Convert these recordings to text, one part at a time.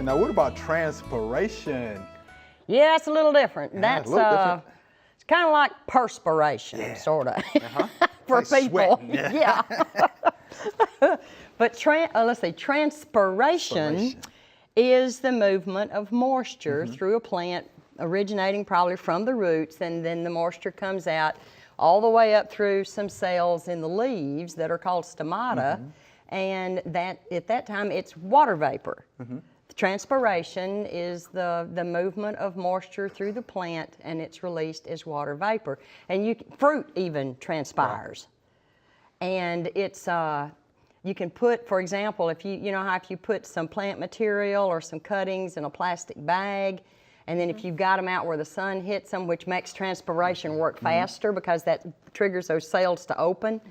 Now, what about transpiration? Yeah, it's a little different. Yeah, That's a little different. It's kind of like perspiration, sort of, for Like people. sweating, Yeah. But let's see, transpiration is the movement of moisture through a plant, originating probably from the roots, and then the moisture comes out all the way up through some cells in the leaves that are called stomata, and that at that time it's water vapor. Transpiration is the movement of moisture through the plant, and it's released as water vapor. And fruit even transpires. And it's you can put, for example, if you know how if you put some plant material or some cuttings in a plastic bag, and then if you've got them out where the sun hits them, which makes transpiration work faster because that triggers those cells to open,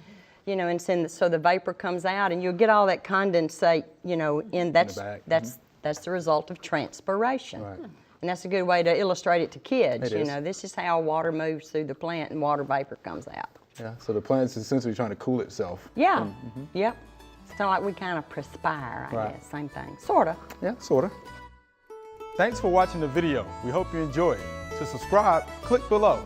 you know, and so the vapor comes out, and you'll get all that condensate, you know, in the bag. That's the result of transpiration. Right. And that's a good way to illustrate it to kids. You know, this is how water moves through the plant and water vapor comes out. Yeah, so the plant's essentially trying to cool itself. Yeah, yep. It's kind of like we kind of perspire, I guess, same thing. Sort of. Yeah, sort of. Thanks for watching the video. We hope you enjoyed. To subscribe, click below.